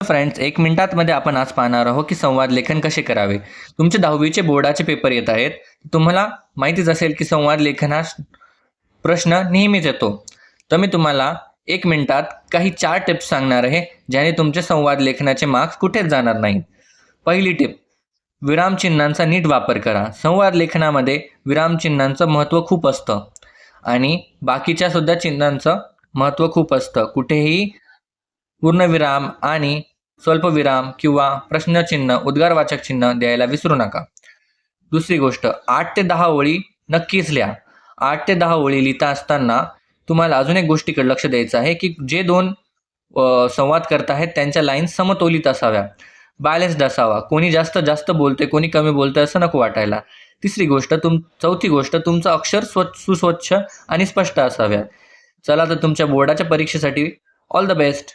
Friends, 1 मिनिटांमध्ये आपण आज पाहणार आहोत की संवाद लेखन कसे करावे. तुमचे 10वीचे बोर्डाचे पेपर येत आहेत. तुम्हाला माहितीच असेल की संवाद लेखनास प्रश्न नेहमीच येतो. तर मी तुम्हाला 1 मिनिटात काही 4 टिप्स सांगणार आहे, ज्याने तुमचे संवाद लेखनाचे मार्क्स कुठेच जाणार नाहीत. पहिली टिप, विरामचिन्हांचा नीट वापर करा. संवाद लेखनामध्ये विरामचिन्हांचं महत्त्व खूप असतं आणि बाकीच्या सुद्धा चिन्हांचं महत्त्व खूप असतं. कुठेही पूर्णविराम आणि स्वल्पविराम किंवा प्रश्नचिन्ह, उद्गारवाचक चिन्ह द्यायला विसरू नका. दुसरी गोष्ट, 8 ते 10 ओळी नक्कीच लिहा. 8 ते 10 ओळी लिहिता असताना तुम्हाला अजून एक गोष्टीकडे लक्ष द्यायचं आहे की जे दोन संवाद करत आहेत त्यांच्या लाईन्स समतोलित असाव्या, बॅलन्स्ड असावा. कोणी जास्त बोलते, कोणी कमी बोलते असं नको वाटायला. चौथी गोष्ट, तुमचं अक्षर सुस्वच्छ आणि स्पष्ट असाव्या. चला तर तुमच्या बोर्डाच्या परीक्षेसाठी ऑल द बेस्ट.